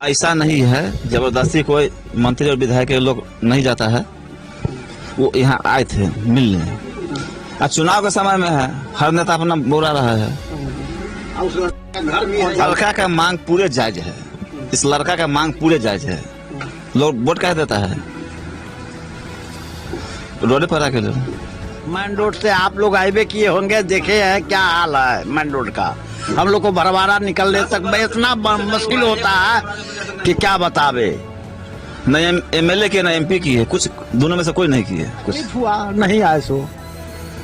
ऐसा नहीं है जबरदस्ती कोई मंत्री और विधायक के लोग नहीं जाता है। वो यहाँ आए थे मिलने। और चुनाव के समय में है, हर नेता अपना बोला रहा है। लड़का का मांग पूरे जायज है, इस लड़का का मांग पूरे जायज है। लोग वोट कह देता है रोड पर आके लोग। मेन रोड से आप लोग हाईवे किए होंगे, देखे हैं क्या हाल है मेन रोड का। हम लोग को भरवारा निकलने तक में इतना मुश्किल होता है कि क्या बतावे। न एमएलए की न एमपी की है, कुछ दोनों में से कोई नहीं की है। कुछ हुआ नहीं आए सो,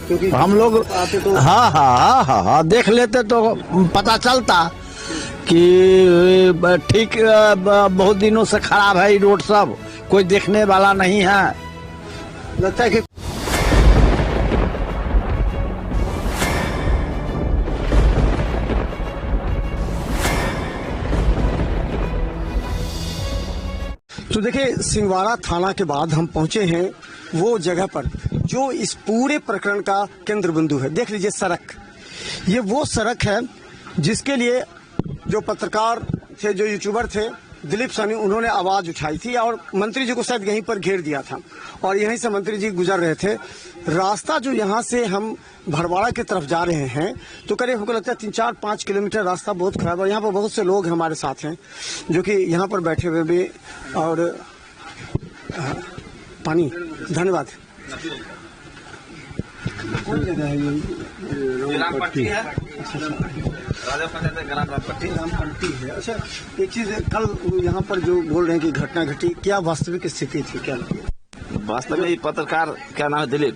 क्योंकि हम लोग तो हाँ देख लेते तो पता चलता कि ठीक बहुत दिनों से खराब है ये रोड, सब कोई देखने वाला नहीं है। लगता है कि तो देखिए, सिंहवाड़ा थाना के बाद हम पहुंचे हैं वो जगह पर जो इस पूरे प्रकरण का केंद्र बिंदु है। देख लीजिए सड़क, ये वो सड़क है जिसके लिए जो पत्रकार थे, जो यूट्यूबर थे, दिलीप साहनी, उन्होंने आवाज उठाई थी और मंत्री जी को शायद यहीं पर घेर दिया था और यहीं से मंत्री जी गुजर रहे थे। रास्ता जो यहाँ से हम भरवाड़ा की तरफ जा रहे हैं तो करीब हमको लगता है 3-4-5 किलोमीटर रास्ता बहुत खराब है। यहाँ पर बहुत से लोग हमारे साथ हैं जो कि यहाँ पर बैठे हुए भी। और पानी, धन्यवाद। कौन जगह है ये? ग्रामपट्टी है। ग्रामपट्टी है। अच्छा, एक चीज, कल यहाँ पर जो बोल रहे हैं कि घटना घटी, क्या वास्तविक स्थिति थी? क्या वास्तव में पत्रकार, क्या नाम है, दिलीप,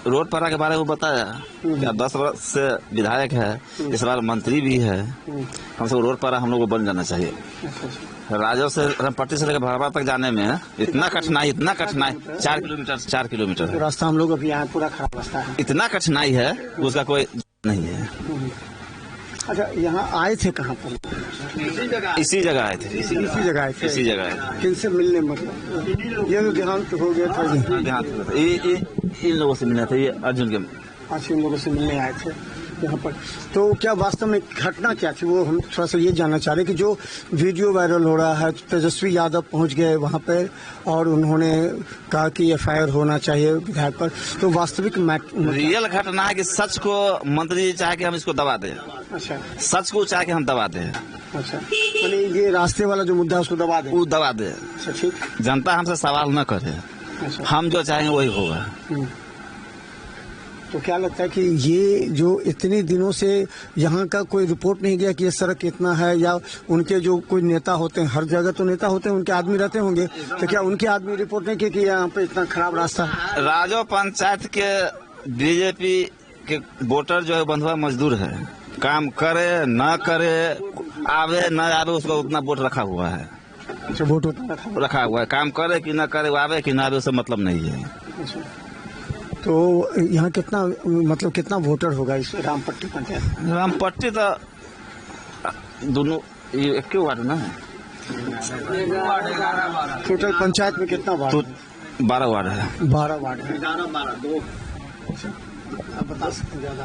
रोड पर के बारे में बताया। क्या 10 वर्ष से विधायक है, इस बार मंत्री भी है। हम सब रोड पर हम लोग को बन जाना चाहिए। राजो से रामपट्टी से लेकर भरवाड़ा तक जाने में इतना कठिनाई 4 किलोमीटर तो रास्ता हम लोग अभी यहाँ पूरा खराब रास्ता है, इतना कठिनाई है, उसका कोई नहीं है। अच्छा, यहाँ आए थे कहाँ पर? इसी जगह आए थे। इसी जगह आए थे। इसी जगह आए थे। किनसे मिलने? मतलब ये जो देहांत हो गया था, इन लोगों से मिलना था। ये अर्जुन के आज इन लोगों से मिलने आए थे यहाँ पर। तो क्या वास्तव में घटना क्या थी वो हम थोड़ा सा ये जानना चाह रहे हैं कि जो वीडियो वायरल हो रहा है, तेजस्वी यादव पहुंच गए वहाँ पे और उन्होंने कहा कि एफआईआर होना चाहिए विधायक पर, तो वास्तविक रियल घटना है कि सच को मंत्री चाहे कि हम इसको दबा दें। अच्छा, सच को चाहे कि हम दबा दें। अच्छा, यानी ये रास्ते वाला जो मुद्दा है उसको दबा दें। वो दबा दे। अच्छा, ठीक। जनता हमसे सवाल न करे, अच्छा, हम जो चाहेंगे वही होगा। तो क्या लगता है कि ये जो इतने दिनों से यहाँ का कोई रिपोर्ट नहीं गया कि ये सड़क कितना है, या उनके जो कोई नेता होते हैं, हर जगह तो नेता होते हैं, उनके आदमी रहते होंगे, तो क्या उनके आदमी रिपोर्ट नहीं किए कि यहाँ पे इतना खराब रास्ता है? राजो पंचायत के बीजेपी के वोटर जो है बंधुआ मजदूर है, काम करे न करे, आवे न आवे, उसका उतना वोट रखा हुआ है। अच्छा, वोट रखा हुआ है, काम करे कि न करे, आवे कि न आवे, उससे मतलब नहीं है। तो यहाँ कितना, मतलब कितना वोटर होगा इस रामपट्टी पंचायत? रामपट्टी तो दोनों एक ही वार्ड ना है। टोटल पंचायत में कितना वार्ड? 12 वार्ड है। 12 वार्ड है। आप बता सकते ज्यादा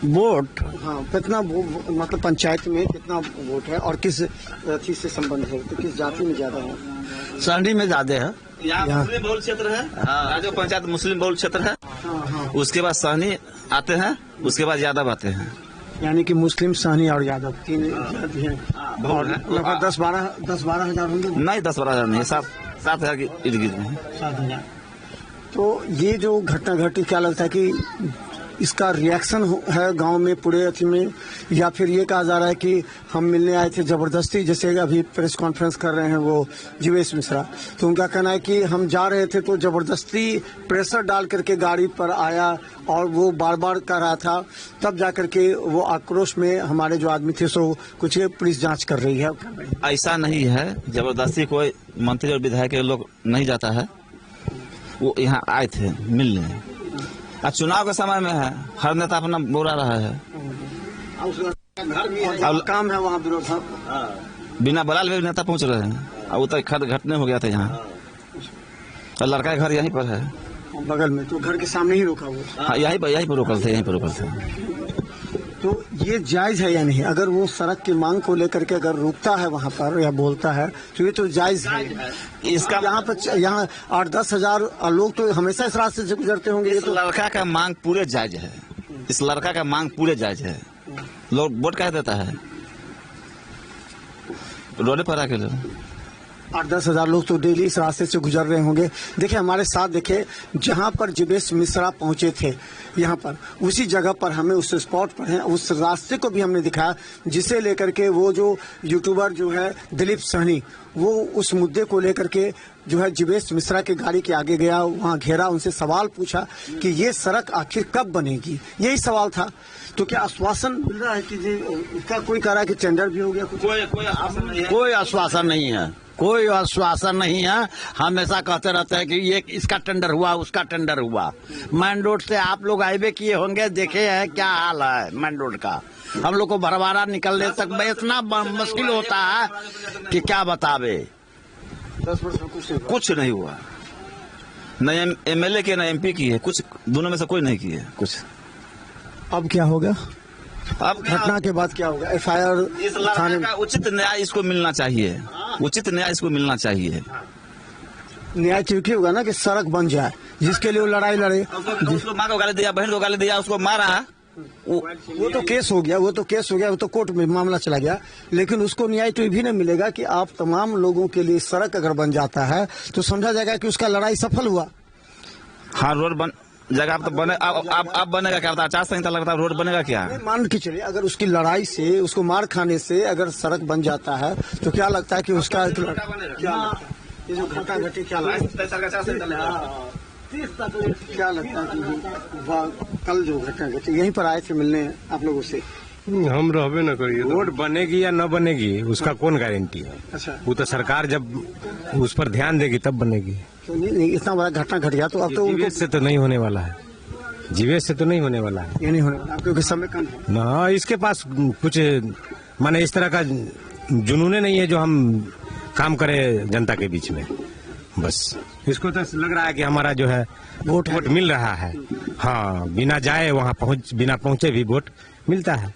वोट? हाँ, कितना मतलब पंचायत में कितना वोट है और किस चीज से संबंध है, तो किस जाति में ज्यादा है? सहनी में ज्यादा है। यहाँ मुस्लिम बहुल क्षेत्र है। राजो पंचायत मुस्लिम बहुल क्षेत्र है। उसके बाद सहनी आते हैं, उसके बाद यादव आते हैं। यानी कि मुस्लिम, सहनी और यादव 3 जाति हैं। और लगभग 10-12 हजार होंगे। नहीं, 10-12 हजार नहीं, 7,000 के इर्द गिर्द में। 7,000। तो ये जो घटना घटी, क्या लगता है कि इसका रिएक्शन है गांव में, पूरे अथी में, या फिर ये कहा जा रहा है कि हम मिलने आए थे जबरदस्ती, जैसे अभी प्रेस कॉन्फ्रेंस कर रहे हैं वो जीवेश मिश्रा, तो उनका कहना है कि हम जा रहे थे तो जबरदस्ती प्रेशर डाल करके गाड़ी पर आया और वो बार बार कह रहा था, तब जा करके वो आक्रोश में हमारे जो आदमी थे सो कुछ पुलिस जाँच कर रही है। ऐसा नहीं है जबरदस्ती कोई मंत्री और विधायक के लोग नहीं जाता है। वो यहाँ आए थे मिलने। और चुनाव के समय में है, हर नेता अपना बोला रहा है। और काम है वहाँ विरोध, बिना बलाल भी नेता पहुँच रहे हैं। अब वो तो घटने हो गया था यहाँ, और लड़का का घर यहीं पर है बगल में, तो घर के सामने ही रोका हुआ। हाँ, यहीं पर रोकल थे। तो ये जायज है या नहीं? अगर वो सड़क की मांग को लेकर के अगर रुकता है वहाँ पर या बोलता है तो ये तो जायज है। इसका यहाँ 8-10 हजार लोग तो हमेशा इस रास्ते से गुजरते होंगे। ये इस तो लड़का का मांग पूरे जायज है, इस लड़का का मांग पूरे जायज है। लोग वोट कह देता है रोड पर आके 8-10 हजार लोग तो डेली इस रास्ते से गुजर रहे होंगे। देखिए हमारे साथ, देखिए जहाँ पर जीवेश मिश्रा पहुंचे थे यहाँ पर, उसी जगह पर हमें उस स्पॉट पर हैं, उस रास्ते को भी हमने दिखाया जिसे लेकर के वो जो यूट्यूबर जो है दिलीप सहनी, वो उस मुद्दे को लेकर के जो है जीवेश मिश्रा की गाड़ी के आगे गया, वहाँ घेरा, उनसे सवाल पूछा कि ये सड़क आखिर कब बनेगी, यही सवाल था। तो क्या आश्वासन मिल रहा है कि इसका कोई कह रहा है कि टेंडर भी हो गया? कोई आश्वासन नहीं है, कोई आश्वासन नहीं है। हमेशा कहते रहते हैं कि ये इसका टेंडर हुआ, उसका टेंडर हुआ। मेन रोड से आप लोग हाईवे किए होंगे, देखे हैं क्या हाल है मेन रोड का। हम लोग को भरवारा निकलने तक इतना मुश्किल होता है कि क्या बतावे। 10 वर्ष कुछ नहीं हुआ, न एमएलए की न एमपी की है, कुछ दोनों में से कोई नहीं की है कुछ। अब क्या होगा? अब घटना के बाद क्या होगा? एफआईआर इस लड़के का उचित न्याय इसको मिलना चाहिए, उचित न्याय इसको मिलना चाहिए। न्याय क्योंकि होगा ना कि सड़क बन जाए, जिसके लिए वो लड़ाई लड़े। उसको माँ को गाली दिया, बहन को गाली दिया, उसको मारा, वो तो केस हो गया, वो तो केस हो गया, वो तो कोर्ट में मामला चला गया। लेकिन उसको न्याय तो ये भी नहीं मिलेगा कि आप तमाम लोगों के लिए सड़क अगर बन जाता है तो समझा जाएगा कि उसका लड़ाई सफल हुआ। हाँ, रोड बन जगह अब तो बने, अब बनेगा क्या? आचार संहिता लगता है, रोड बनेगा क्या? मान के चलिए अगर उसकी लड़ाई से, उसको मार खाने से अगर सड़क बन जाता है तो क्या लगता है कि उसका ये जो घटना घटी, क्या लगता है कि कल जो घटना घटी यहीं पर आए थे मिलने आप लोगों से? हम रहबे न करिए, रोड बनेगी या न बनेगी उसका कौन गारंटी है? अच्छा, वो तो सरकार जब उस पर ध्यान देगी तब बनेगी। तो नहीं, इतना बड़ा घटना घट गया तो अब तो जीवेश से तो नहीं होने वाला है, जीवेश से तो नहीं होने वाला है, ये नहीं होने वाला क्योंकि समय कम है ना। इसके पास कुछ माने इस तरह का जुनून नहीं है जो हम काम करे जनता के बीच में। बस इसको तो लग रहा है कि हमारा जो है वोट मिल रहा है। हाँ, बिना जाए वहाँ बिना पहुँचे भी वोट मिलता है,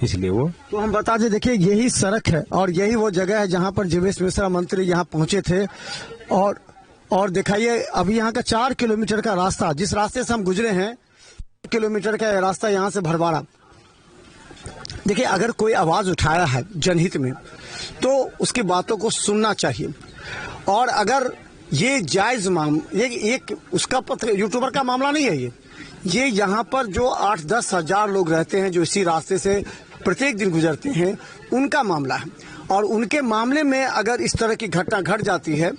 इसलिए वो। तो हम बता दें, देखिए यही सड़क है और यही वो जगह है जहाँ पर जीवेश मिश्रा मंत्री यहाँ पहुंचे थे। और दिखाइए अभी यहाँ का 4 किलोमीटर का रास्ता, जिस रास्ते से हम गुजरे हैं, किलोमीटर का रास्ता यहाँ से भरवाड़ा। देखिए अगर कोई आवाज उठाया है जनहित में तो उसकी बातों को सुनना चाहिए। और अगर ये जायज ये एक उसका पत्र यूट्यूबर का मामला नहीं है, ये यहाँ पर जो 8-10 हजार लोग रहते हैं जो इसी रास्ते से प्रत्येक दिन गुजरते हैं, उनका मामला है। और उनके मामले में अगर इस तरह की घटना घट जाती है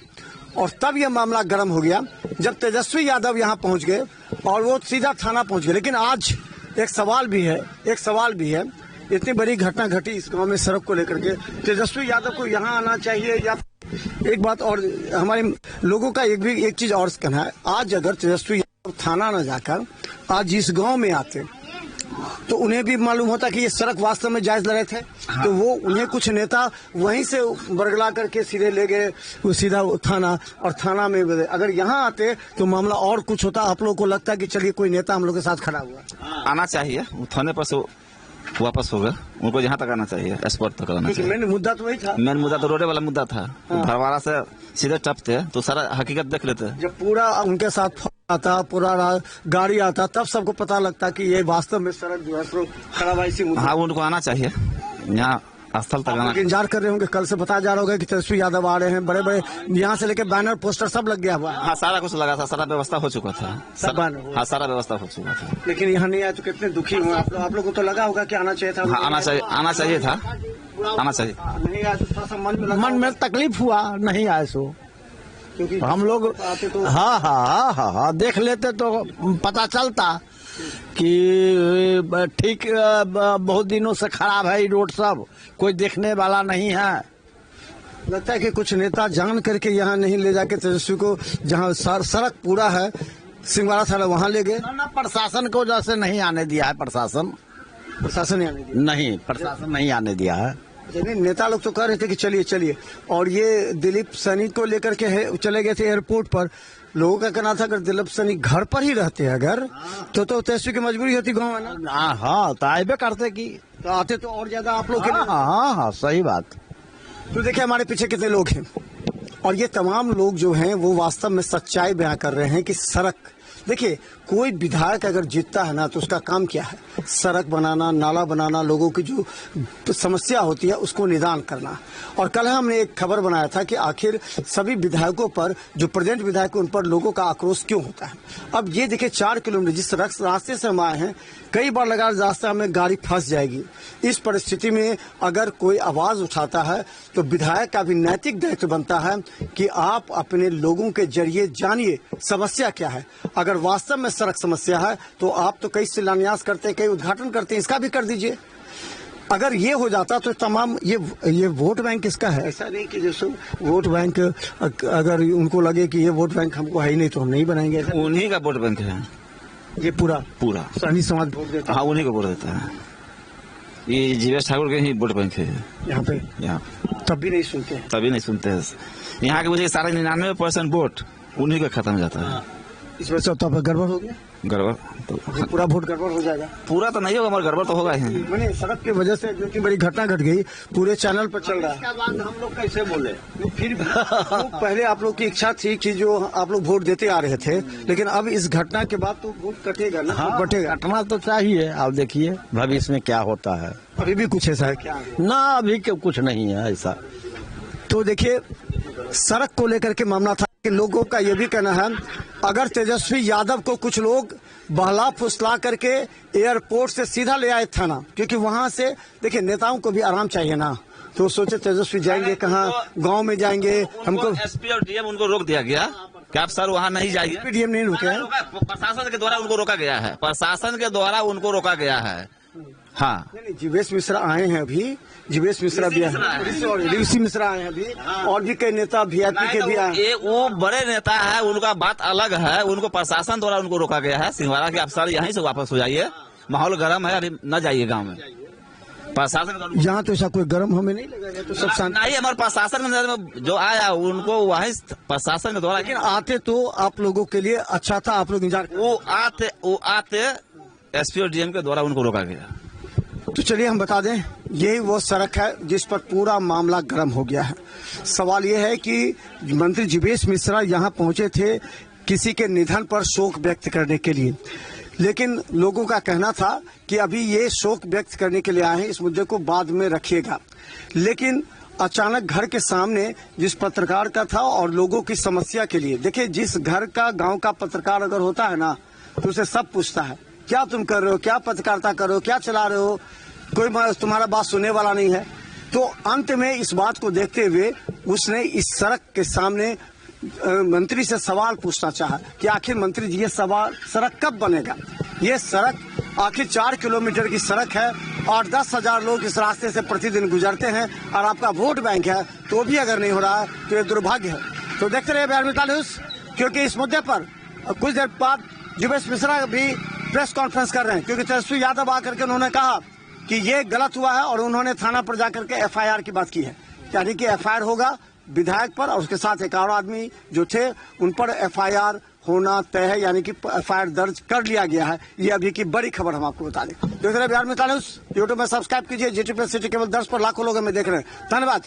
और तब यह मामला गर्म हो गया जब तेजस्वी यादव यहाँ पहुँच गए और वो सीधा थाना पहुँच गए। लेकिन आज एक सवाल भी है, इतनी बड़ी घटना घटी इस गांव में सड़क को लेकर के, तेजस्वी यादव को यहाँ आना चाहिए या? एक बात और, हमारे लोगों का एक चीज और कहना है, आज अगर तेजस्वी यादव थाना न जाकर आज इस गांव में आते तो उन्हें भी मालूम होता कि ये सड़क वास्तव में जायज लड़े थे। हाँ। तो वो उन्हें कुछ नेता वहीं से बरगला करके सीधे ले गए, वो सीधा थाना, और थाना में अगर यहाँ आते तो मामला और कुछ होता। आप लोगों को लगता है कि चलिए कोई नेता हम लोग के साथ खड़ा हुआ, आना चाहिए थाने पर से वापस होगा, उनको यहाँ तक आना चाहिए, स्पॉट तक आना चाहिए। मेन मुद्दा तो वही था, मेन मुद्दा तो रोडे वाला मुद्दा था। भरवाड़ा से सीधे टपते तो सारा हकीकत देख लेते। जब पूरा उनके साथ आता, पूरा गाड़ी आता, तब सबको पता लगता कि ये वास्तव में सड़क जो है खराब है। हाँ, उनको आना चाहिए यहाँ स्थल तक आना। इंतजार कर रहे होंगे, कल से बताया जा रहा होगा कि तेजस्वी यादव आ रहे हैं, बड़े बड़े यहाँ से लेके बैनर पोस्टर सब लग गया हुआ। हाँ, सारा कुछ लगा था, सारा व्यवस्था हो चुका था, हाँ सारा व्यवस्था हो चुका था। लेकिन यहाँ नहीं आया तो कितने दुखी हुए आप लोग को? तो लगा होगा कि आना चाहिए था। हाँ, आना चाहिए था, आना चाहिए। नहीं आया तो थोड़ा सा मन में तकलीफ हुआ, नहीं आए सो, क्योंकि हम लोग तो हाँ देख लेते तो पता चलता कि ठीक बहुत दिनों से खराब है ये रोड, सब कोई देखने वाला नहीं है। लगता है कि कुछ नेता जान करके यहाँ नहीं ले जाके तेजस्वी को, जहाँ सड़क पूरा है सिंहवाड़ा थाना, वहाँ ले गए। प्रशासन को जैसे नहीं आने दिया है, प्रशासन नहीं आने दिया। नहीं, प्रशासन नहीं आने दिया है। नेता लोग तो कह रहे थे कि चलिए चलिए, और ये दिलीप सैनी को लेकर के चले गए थे एयरपोर्ट पर। लोगों का कहना था अगर दिलीप सैनी घर पर ही रहते अगर तो तेजस्वी की मजबूरी होती गाँव में ना। हाँ तो आए करते की तो आते तो और ज्यादा आप लोग के लिए। हाँ सही बात। तो देखिए हमारे पीछे कितने लोग हैं, और ये तमाम लोग जो हैं वो वास्तव में सच्चाई बयां कर रहे हैं कि सड़क, देखिए कोई विधायक अगर जीतता है ना तो उसका काम क्या है, सड़क बनाना, नाला बनाना, लोगों की जो समस्या होती है उसको निदान करना। और कल हमने एक खबर बनाया था कि आखिर सभी विधायकों पर, जो प्रेजेंट विधायक उन पर लोगों का आक्रोश क्यों होता है। अब ये देखिए 4 किलोमीटर जिस रास्ते से हम आए हैं, कई बार लगा रास्ता में गाड़ी फंस जाएगी। इस परिस्थिति में अगर कोई आवाज उठाता है तो विधायक का भी नैतिक दायित्व बनता है कि आप अपने लोगों के जरिए जानिए समस्या क्या है। अगर वास्तव में सड़क समस्या है तो आप तो कई शिलान्यास करते हैं, कई उद्घाटन करते हैं, इसका भी कर दीजिए। अगर ये हो जाता तो तमाम ये वोट बैंक किसका है? ऐसा नहीं कि जैसे वोट बैंक अगर उनको लगे कि ये वोट बैंक हमको है ही नहीं तो हम नहीं बनाएंगे। उन्हीं का वोट बैंक है ये पूरा सभी समाज वोट देता है। हाँ, उन्हीं को वोट देता है। ये जीवेश ठाकुर के ही वोट बैंक है यहाँ तब भी नहीं सुनते हैं। तभी नहीं सुनते हैं। यहाँ के मुझे सारे 99% वोट उन्हीं का खत्म हो जाता है। इस वजह से तो गड़बड़ हो गया, गड़बड़ तो पूरा वोट गड़बड़ हो जाएगा। पूरा तो नहीं होगा मगर गड़बड़ तो होगा ही। मैंने सड़क की वजह से जो बड़ी घटना घट गई, पूरे चैनल पर चल रहा है। इसके बाद हम लोग कैसे बोले? फिर पहले आप लोग की इच्छा थी कि जो आप लोग वोट देते आ रहे थे, लेकिन अब इस घटना के बाद तो वोट कटेगा ना। हाँ, बटेगा। कटना तो चाहिए। आप देखिए भविष्य में क्या होता है। अभी भी कुछ ऐसा है क्या? ना अभी कुछ नहीं है ऐसा। तो देखिए सड़क को लेकर के मामला था कि लोगों का ये भी कहना है अगर तेजस्वी यादव को कुछ लोग बहला फुसला करके एयरपोर्ट से सीधा ले आए थाना, क्योंकि वहां से देखिए नेताओं को भी आराम चाहिए ना, तो सोचे तेजस्वी जाएंगे कहाँ, गांव में जाएंगे। हमको एसपी और डीएम उनको रोक दिया गया कि आप सर वहाँ नहीं जाइए। डीएम नहीं रुके हैं, प्रशासन के द्वारा उनको रोका गया है। प्रशासन के द्वारा उनको रोका गया है। हाँ, नहीं, जीवेश मिश्रा आए हैं अभी, जीवेश मिश्रा भी ऋषि मिश्रा आए हैं अभी, और भी कई नेता वीआईपी के भी आए। ये वो बड़े नेता है, उनका बात अलग है। उनको प्रशासन द्वारा उनको रोका गया है सिंहवाड़ा के। आप सर यहीं से वापस हो जाइए, माहौल गर्म है, अभी न जाइए गांव में। प्रशासन यहाँ तो ऐसा कोई गर्म हमें नहीं लगा, तो सब शांत नहीं। हमारे प्रशासन में जो आया उनको वही प्रशासन के द्वारा, लेकिन आते तो आप लोगों के लिए अच्छा था, आप लोग इंतजार। वो आते एसपी और डीएम के द्वारा उनको रोका गया। तो चलिए हम बता दें, यही वो सड़क है जिस पर पूरा मामला गर्म हो गया है। सवाल ये है कि मंत्री जीवेश मिश्रा यहाँ पहुंचे थे किसी के निधन पर शोक व्यक्त करने के लिए, लेकिन लोगों का कहना था कि अभी ये शोक व्यक्त करने के लिए आए हैं, इस मुद्दे को बाद में रखिएगा। लेकिन अचानक घर के सामने जिस पत्रकार का था और लोगों की समस्या के लिए, देखिए जिस घर का गांव का पत्रकार अगर होता है ना तो उसे सब पूछता है क्या तुम कर रहे हो, क्या पत्रकारिता कर रहे हो, क्या चला रहे हो, कोई तुम्हारा बात सुनने वाला नहीं है। तो अंत में इस बात को देखते हुए उसने इस सड़क के सामने मंत्री से सवाल पूछना चाहा कि आखिर मंत्री जी ये सड़क कब बनेगा। ये सड़क आखिर 4 किलोमीटर की सड़क है और 10,000 लोग इस रास्ते से प्रतिदिन गुजरते हैं, और आपका वोट बैंक है तो भी अगर नहीं हो रहा है तो ये दुर्भाग्य है। तो देखते रहिए बिहार मित्र न्यूज, क्योंकि इस मुद्दे पर कुछ देर बाद जीवेश मिश्रा भी प्रेस कॉन्फ्रेंस कर रहे हैं, क्योंकि तेजस्वी यादव आकर के उन्होंने कहा कि ये गलत हुआ है और उन्होंने थाना पर जाकर के एफआईआर की बात की है, यानी कि एफआईआर होगा विधायक पर और उसके साथ एक और आदमी जो थे उन पर एफआईआर होना तय है, यानी कि एफआईआर दर्ज कर लिया गया है। ये अभी की बड़ी खबर हम आपको बता दें। देख रहे बिहार मित्र न्यूज, यूट्यूब में सब्सक्राइब कीजिए, जीटीपी सिटी केवल 10 पर लाखों लोग हमें देख रहे हैं। धन्यवाद।